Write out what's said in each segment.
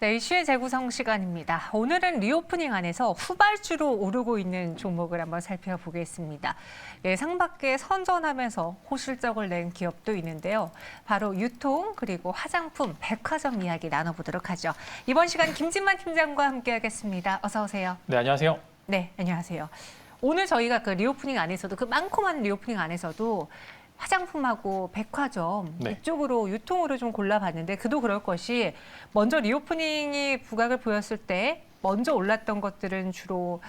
네, 이슈의 재구성 시간입니다. 오늘은 리오프닝 안에서 후발주로 오르고 있는 종목을 한번 살펴보겠습니다. 예상 밖에 선전하면서 호실적을 낸 기업도 있는데요. 바로 유통 그리고 화장품, 백화점 이야기 나눠보도록 하죠. 이번 시간 김진만 팀장과 함께하겠습니다. 어서 오세요. 네, 안녕하세요. 네, 안녕하세요. 오늘 저희가 그 리오프닝 안에서도 그 많고 많은 리오프닝 안에서도 화장품하고 백화점 이쪽으로 유통으로 좀 골라봤는데 그도 그럴 것이 먼저 리오프닝이 부각을 보였을 때 먼저 올랐던 것들은 주로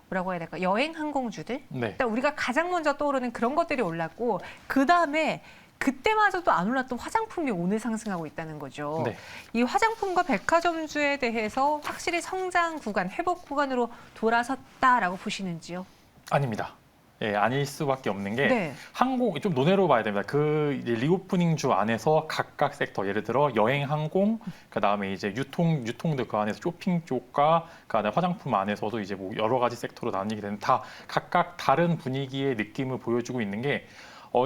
뭐라고 해야 될까? 여행 항공주들? 일단 우리가 가장 먼저 떠오르는 그런 것들이 올랐고 그다음에 그때마저도 안 올랐던 화장품이 오늘 상승하고 있다는 거죠. 이 화장품과 백화점주에 대해서 확실히 성장 구간, 회복 구간으로 돌아섰다라고 보시는지요? 아닙니다. 예, 아닐 수밖에 없는 게 항공 좀 논외로 봐야 됩니다. 그 이제 리오프닝 주 안에서 각각 섹터 예를 들어 여행, 항공, 그다음에 이제 유통도 그 안에서 쇼핑 쪽과 그다음에 화장품 안에서도 이제 뭐 여러 가지 섹터로 나뉘게 되는 다 각각 다른 분위기의 느낌을 보여주고 있는 게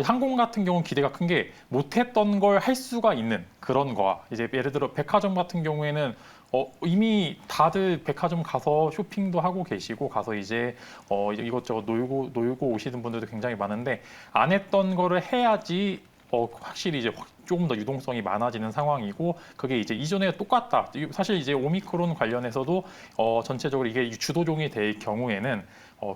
항공 같은 경우는 기대가 큰 게 못했던 걸 할 수가 있는 그런 거와 이제 예를 들어 백화점 같은 경우에는 이미 다들 백화점 가서 쇼핑도 하고 계시고 가서 이제 이것저것 놀고 오시는 분들도 굉장히 많은데 안 했던 거를 해야지 확실히 이제 조금 더 유동성이 많아지는 상황이고 그게 이제 이전에 똑같다. 사실 이제 오미크론 관련해서도 전체적으로 이게 주도종이 될 경우에는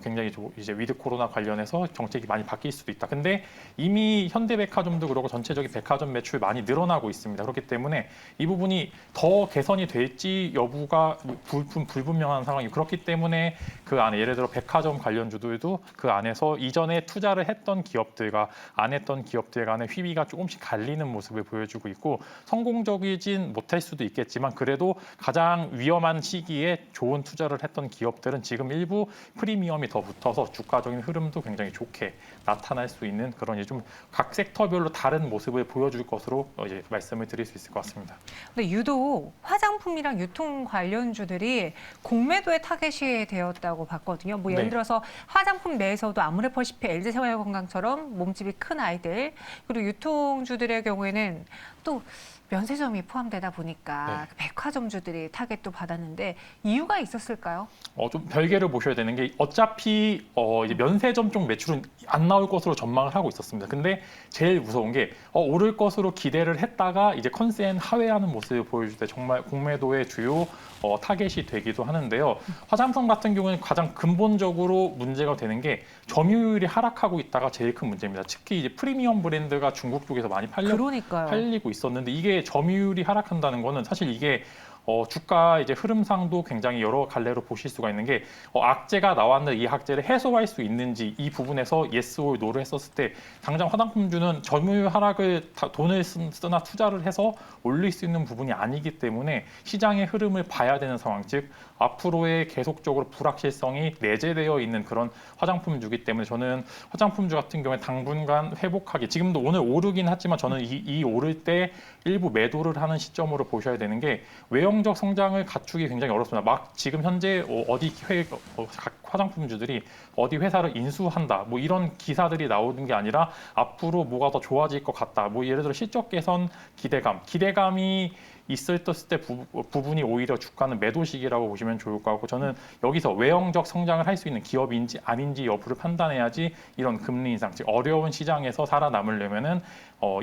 굉장히 이제 위드 코로나 관련해서 정책이 많이 바뀔 수도 있다. 근데 이미 현대백화점도 그렇고 전체적인 백화점 매출 많이 늘어나고 있습니다. 그렇기 때문에 이 부분이 더 개선이 될지 여부가 불분명한 상황이고 그렇기 때문에 그 안에 예를 들어 백화점 관련주들도 그 안에서 이전에 투자를 했던 기업들과 안 했던 기업들 간의 휘위가 조금씩 갈리는 모습을 보여주고 있고 성공적이진 못할 수도 있겠지만 그래도 가장 위험한 시기에 좋은 투자를 했던 기업들은 지금 일부 프리미엄이 더 붙어서 주가적인 흐름도 굉장히 좋게 나타날 수 있는 그런 이제 좀 각 섹터별로 다른 모습을 보여줄 것으로 이제 말씀을 드릴 수 있을 것 같습니다. 근데 유독 화장품이랑 유통 관련주들이 공매도의 타겟이 되었다고 봤거든요. 뭐 예를 들어서 화장품 내에서도 아모레퍼시픽, LG생활건강처럼 몸집이 큰 아이들 그리고 유통주들의 경우에는 또 면세점이 포함되다 보니까 백화점주들이 타겟도 받았는데 이유가 있었을까요? 좀 별개를 보셔야 되는 게 어차피 이제 면세점 쪽 매출은 안 나올 것으로 전망을 하고 있었습니다. 근데 제일 무서운 게 오를 것으로 기대를 했다가 이제 컨센 하회하는 모습을 보여줄 때 정말 공매도의 주요 타겟이 되기도 하는데요. 화장품 같은 경우는 가장 근본적으로 문제가 되는 게 점유율이 하락하고 있다가 제일 큰 문제입니다. 특히 이제 프리미엄 브랜드가 중국 쪽에서 많이 팔리고 있었는데 이게 점유율이 하락한다는 거는 사실 이게 주가 이제 흐름상도 굉장히 여러 갈래로 보실 수가 있는 게 악재가 나왔는데 이 악재를 해소할 수 있는지 이 부분에서 yes or no를 했었을 때 당장 화장품주는 점유율 하락을 돈을 쓰나 투자를 해서 올릴 수 있는 부분이 아니기 때문에 시장의 흐름을 봐야 되는 상황 즉 앞으로의 계속적으로 불확실성이 내재되어 있는 그런 화장품주기 때문에 저는 화장품주 같은 경우에 당분간 회복하기 지금도 오늘 오르긴 하지만 저는 이 오를 때 일부 매도를 하는 시점으로 보셔야 되는 게 외형적 성장을 갖추기 굉장히 어렵습니다. 막 지금 현재 각 화장품주들이 어디 회사를 인수한다 뭐 이런 기사들이 나오는 게 아니라 앞으로 뭐가 더 좋아질 것 같다 뭐 예를 들어 실적 개선 기대감이 있을 때 부분이 오히려 주가는 매도 시기라고 보시면 좋을 것 같고 저는 여기서 외형적 성장을 할 수 있는 기업인지 아닌지 여부를 판단해야지 이런 금리 인상 즉 어려운 시장에서 살아남으려면은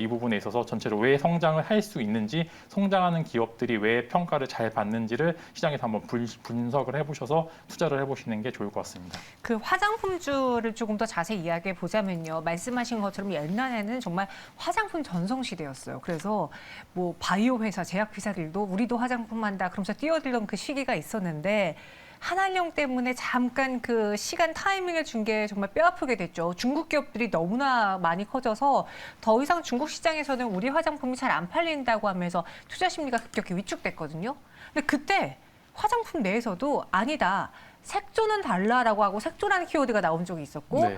이 부분에 있어서 전체로 왜 성장을 할 수 있는지 성장하는 기업들이 왜 평가를 잘 받는지를 시장에서 한번 분석을 해보셔서 투자를 해보시는 게 좋을 것 같습니다. 그 화장품주를 조금 더 자세히 이야기해 보자면요. 말씀하신 것처럼 옛날에는 정말 화장품 전성시대였어요. 그래서 뭐 바이오 회사, 제약 회사들도 우리도 화장품 한다 그러면서 뛰어들던 그 시기가 있었는데 한한령 때문에 잠깐 그 시간 타이밍을 준 게 정말 뼈아프게 됐죠. 중국 기업들이 너무나 많이 커져서 더 이상 중국 시장에서는 우리 화장품이 잘 안 팔린다고 하면서 투자 심리가 급격히 위축됐거든요. 근데 그때 화장품 내에서도 아니다. 색조는 달라라고 하고 색조라는 키워드가 나온 적이 있었고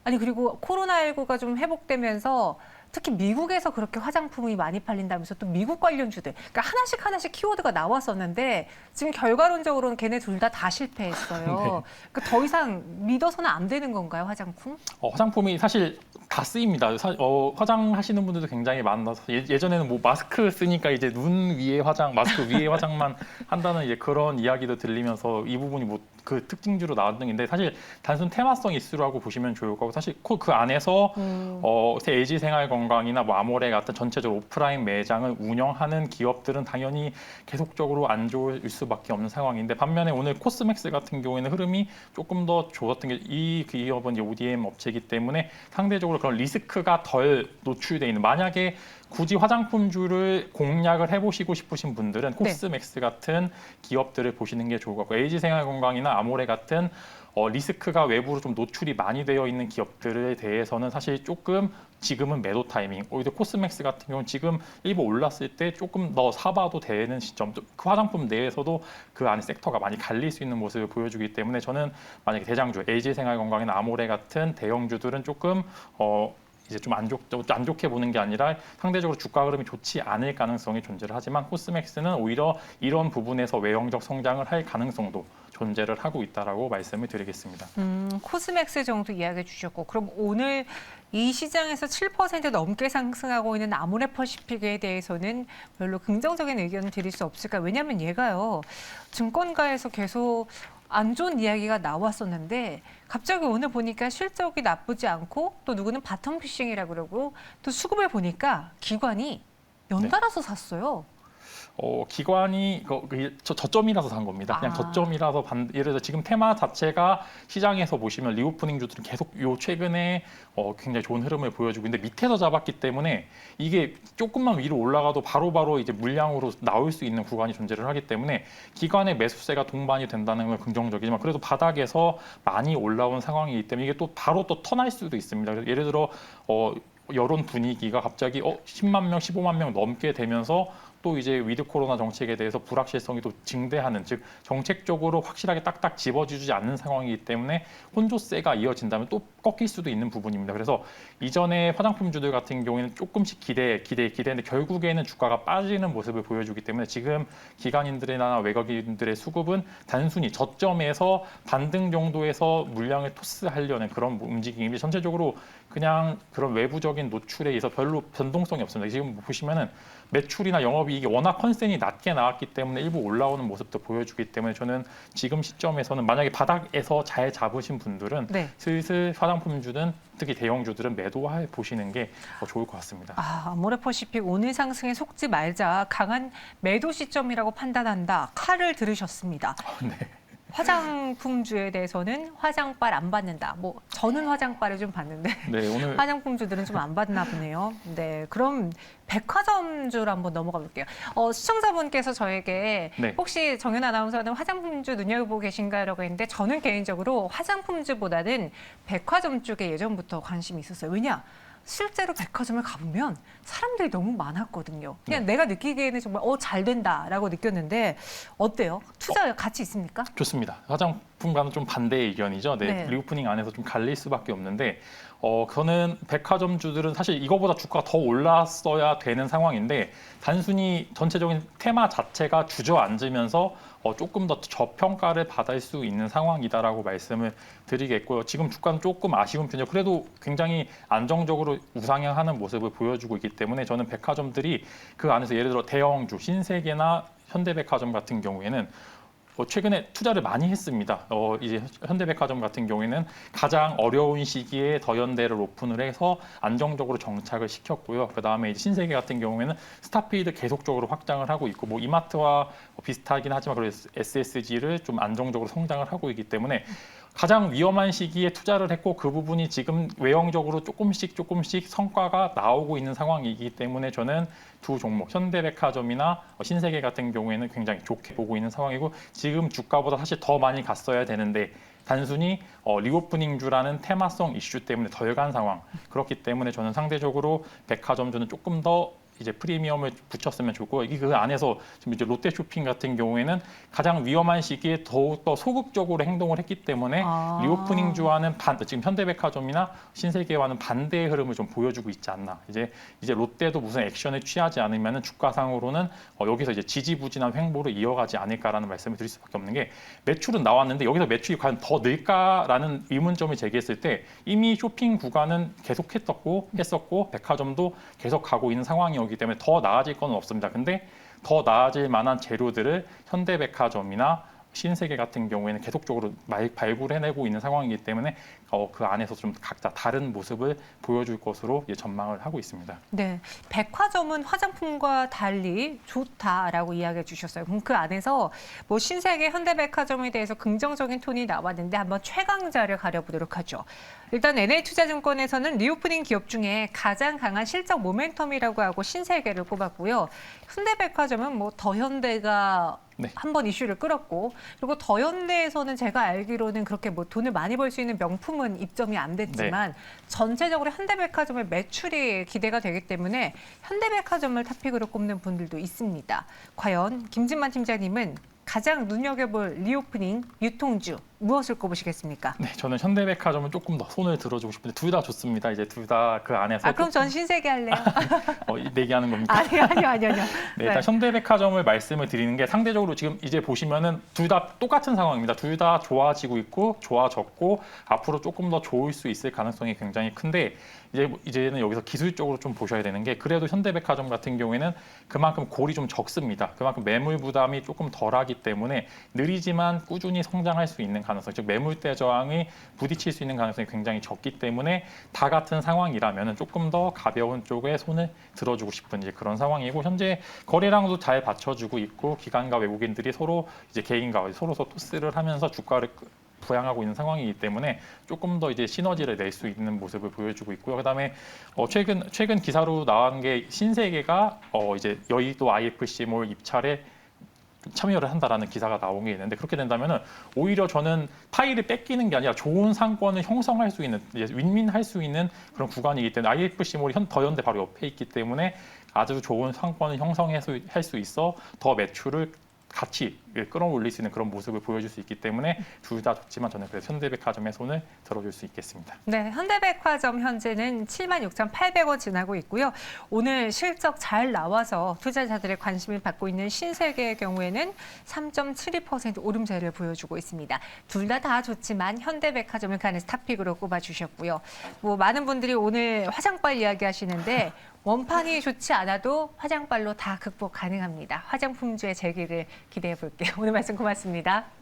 아니 그리고 코로나19가 좀 회복되면서 특히 미국에서 그렇게 화장품이 많이 팔린다면서 또 미국 관련주들, 그러니까 하나씩 키워드가 나왔었는데 지금 결과론적으로는 걔네 둘 다 실패했어요. 네. 그러니까 더 이상 믿어서는 안 되는 건가요, 화장품? 화장품이 사실 다 쓰입니다. 화장하시는 분들도 굉장히 많아서 예전에는 뭐 마스크 쓰니까 이제 눈 위에 화장, 마스크 위에 화장만 한다는 이제 그런 이야기도 들리면서 이 부분이 뭐 그 특징주로 나왔는데 사실 단순 테마성 이슈라고 보시면 좋을 거고 사실 그 안에서 LG 생활건강이나 뭐 아모레 같은 전체적으로 오프라인 매장을 운영하는 기업들은 당연히 계속적으로 안 좋을 수밖에 없는 상황인데 반면에 오늘 코스맥스 같은 경우에는 흐름이 조금 더 좋았던 게 이 기업은 이제 ODM 업체이기 때문에 상대적으로 그런 리스크가 덜 노출돼 있는 만약에 굳이 화장품주를 공략을 해보시고 싶으신 분들은 코스맥스 같은 기업들을 보시는 게 좋을 것 같고 LG생활건강이나 아모레 같은 리스크가 외부로 좀 노출이 많이 되어 있는 기업들에 대해서는 사실 조금 지금은 매도 타이밍. 오히려 코스맥스 같은 경우는 지금 일부 올랐을 때 조금 더 사봐도 되는 시점. 그 화장품 내에서도 그 안에 섹터가 많이 갈릴 수 있는 모습을 보여주기 때문에 저는 만약에 대장주 LG생활건강이나 아모레 같은 대형주들은 조금 이제 좀 안 좋게 보는 게 아니라 상대적으로 주가 흐름이 좋지 않을 가능성이 존재를 하지만 코스맥스는 오히려 이런 부분에서 외형적 성장을 할 가능성도 존재를 하고 있다라고 말씀을 드리겠습니다. 코스맥스 정도 이야기해 주셨고 그럼 오늘 이 시장에서 7% 넘게 상승하고 있는 아모레퍼시픽에 대해서는 별로 긍정적인 의견을 드릴 수 없을까요? 왜냐하면 얘가요. 증권가에서 계속 안 좋은 이야기가 나왔었는데 갑자기 오늘 보니까 실적이 나쁘지 않고 또 누구는 바텀피싱이라고 그러고 또 수급을 보니까 기관이 연달아서 샀어요. 기관이 저점이라서 산 겁니다. 그냥 저점이라서 예를 들어 지금 테마 자체가 시장에서 보시면 리오프닝 주들은 계속 요 최근에 굉장히 좋은 흐름을 보여주고 있는데 밑에서 잡았기 때문에 이게 조금만 위로 올라가도 바로바로 이제 물량으로 나올 수 있는 구간이 존재를 하기 때문에 기관의 매수세가 동반이 된다는 건 긍정적이지만 그래도 바닥에서 많이 올라온 상황이기 때문에 이게 또 바로 또 턴할 수도 있습니다. 그래서 예를 들어 여론 분위기가 갑자기 10만 명, 15만 명 넘게 되면서 또 이제 위드 코로나 정책에 대해서 불확실성이 또 증대하는 즉 정책적으로 확실하게 딱딱 집어주지 않는 상황이기 때문에 혼조세가 이어진다면 또 꺾일 수도 있는 부분입니다. 그래서 이전에 화장품주들 같은 경우에는 조금씩 기대했는데 결국에는 주가가 빠지는 모습을 보여주기 때문에 지금 기관인들이나 외국인들의 수급은 단순히 저점에서 반등 정도에서 물량을 토스하려는 그런 움직임이 전체적으로 그냥 그런 외부적인 노출에 의해서 별로 변동성이 없습니다. 지금 보시면은 매출이나 영업이익이 워낙 컨센이 낮게 나왔기 때문에 일부 올라오는 모습도 보여주기 때문에 저는 지금 시점에서는 만약에 바닥에서 잘 잡으신 분들은 슬슬 화장품주든 특히 대형주들은 매도해 보시는 게 좋을 것 같습니다. 아모레퍼시픽 오늘 상승에 속지 말자 강한 매도 시점이라고 판단한다. 칼을 들으셨습니다. 네. 화장품주에 대해서는 화장빨 안 받는다. 뭐 저는 화장빨을 좀 받는데 오늘 화장품주들은 좀 안 받나 보네요. 네, 그럼 백화점주로 한번 넘어가 볼게요. 시청자분께서 저에게 혹시 정연 아나운서는 화장품주 눈여겨보고 계신가라고 했는데 저는 개인적으로 화장품주보다는 백화점 쪽에 예전부터 관심이 있었어요. 왜냐? 실제로 백화점을 가보면 사람들이 너무 많았거든요. 그냥 내가 느끼기에는 정말 잘 된다라고 느꼈는데 어때요? 투자 가치 있습니까? 좋습니다. 화장품과는 좀 반대의 의견이죠. 리오프닝 안에서 좀 갈릴 수밖에 없는데 저는 백화점주들은 사실 이거보다 주가가 더 올랐어야 되는 상황인데 단순히 전체적인 테마 자체가 주저앉으면서 조금 더 저평가를 받을 수 있는 상황이다라고 말씀을 드리겠고요. 지금 주가는 조금 아쉬운 편이죠. 그래도 굉장히 안정적으로 우상향하는 모습을 보여주고 있기 때문에 저는 백화점들이 그 안에서 예를 들어 대형주, 신세계나 현대백화점 같은 경우에는 최근에 투자를 많이 했습니다. 이제 현대백화점 같은 경우에는 가장 어려운 시기에 더현대를 오픈을 해서 안정적으로 정착을 시켰고요. 그 다음에 이제 신세계 같은 경우에는 스타필드 계속적으로 확장을 하고 있고, 뭐 이마트와 비슷하긴 하지만 그래서 SSG를 좀 안정적으로 성장을 하고 있기 때문에 가장 위험한 시기에 투자를 했고 그 부분이 지금 외형적으로 조금씩 성과가 나오고 있는 상황이기 때문에 저는 두 종목 현대백화점이나 신세계 같은 경우에는 굉장히 좋게 보고 있는 상황이고 지금 주가보다 사실 더 많이 갔어야 되는데 단순히 리오프닝주라는 테마성 이슈 때문에 덜 간 상황 그렇기 때문에 저는 상대적으로 백화점주는 조금 더 이제 프리미엄을 붙였으면 좋고 이게 그 안에서 지금 이제 롯데쇼핑 같은 경우에는 가장 위험한 시기에 더욱더 소극적으로 행동을 했기 때문에 리오프닝주와는 지금 현대백화점이나 신세계와는 반대의 흐름을 좀 보여주고 있지 않나. 이제 롯데도 무슨 액션을 취하지 않으면 주가상으로는 여기서 이제 지지부진한 횡보를 이어가지 않을까라는 말씀을 드릴 수밖에 없는 게 매출은 나왔는데 여기서 매출이 과연 더 늘까라는 의문점을 제기했을 때 이미 쇼핑 구간은 계속했었고 백화점도 계속 가고 있는 상황이었기 때문에 더 나아질 건 없습니다. 근데 더 나아질 만한 재료들을 현대백화점이나 신세계 같은 경우에는 계속적으로 발굴해내고 있는 상황이기 때문에 그 안에서 좀 각자 다른 모습을 보여줄 것으로 전망을 하고 있습니다. 네, 백화점은 화장품과 달리 좋다라고 이야기해 주셨어요. 그럼 그 안에서 뭐 신세계, 현대백화점에 대해서 긍정적인 톤이 나왔는데 한번 최강자를 가려보도록 하죠. 일단 NH투자증권에서는 리오프닝 기업 중에 가장 강한 실적 모멘텀이라고 하고 신세계를 꼽았고요. 현대백화점은 뭐 더현대가 한번 이슈를 끌었고 그리고 더현대에서는 제가 알기로는 그렇게 뭐 돈을 많이 벌 수 있는 명품은 입점이 안 됐지만 전체적으로 현대백화점의 매출이 기대가 되기 때문에 현대백화점을 탑픽으로 꼽는 분들도 있습니다. 과연 김진만 팀장님은 가장 눈여겨볼 리오프닝 유통주 무엇을 꼽으시겠습니까? 네, 저는 현대백화점은 조금 더 손을 들어주고 싶은데 둘 다 좋습니다. 이제 둘 다 그 안에서 그럼 전 신세계 할래요. 내기하는 겁니까? 아니요. 네, 일단 현대백화점을 말씀을 드리는 게 상대적으로 지금 이제 보시면은 둘 다 똑같은 상황입니다. 둘 다 좋아지고 있고 좋아졌고 앞으로 조금 더 좋을 수 있을 가능성이 굉장히 큰데 이제는 여기서 기술적으로 좀 보셔야 되는 게 그래도 현대백화점 같은 경우에는 그만큼 골이 좀 적습니다. 그만큼 매물 부담이 조금 덜하기 때문에 느리지만 꾸준히 성장할 수 있는 가능성, 즉 매물대 저항이 부딪힐 수 있는 가능성이 굉장히 적기 때문에 다 같은 상황이라면 조금 더 가벼운 쪽에 손을 들어주고 싶은 이제 그런 상황이고 현재 거래량도 잘 받쳐주고 있고 기관과 외국인들이 서로 이제 개인과 서로서 토스를 하면서 주가를 부양하고 있는 상황이기 때문에 조금 더 이제 시너지를 낼 수 있는 모습을 보여주고 있고요. 그다음에 최근 기사로 나온 게 신세계가 이제 여의도 IFC몰 입찰에 참여를 한다라는 기사가 나온 게 있는데 그렇게 된다면은 오히려 저는 파일을 뺏기는 게 아니라 좋은 상권을 형성할 수 있는 윈윈할 수 있는 그런 구간이기 때문에 IFC몰이 더현대 바로 옆에 있기 때문에 아주 좋은 상권을 형성할 수 있어 더 매출을 같이 끌어올릴 수 있는 그런 모습을 보여줄 수 있기 때문에 둘 다 좋지만 저는 그래서 현대백화점의 손을 들어줄 수 있겠습니다. 네, 현대백화점 현재는 76,800원 지나고 있고요. 오늘 실적 잘 나와서 투자자들의 관심을 받고 있는 신세계의 경우에는 3.72% 오름세를 보여주고 있습니다. 둘 다 좋지만 현대백화점을 간에서 탑픽으로 꼽아주셨고요. 뭐 많은 분들이 오늘 화장빨 이야기하시는데 원판이 좋지 않아도 화장빨로 다 극복 가능합니다. 화장품주의 재기를 기대해 볼게요. 오늘 말씀 고맙습니다.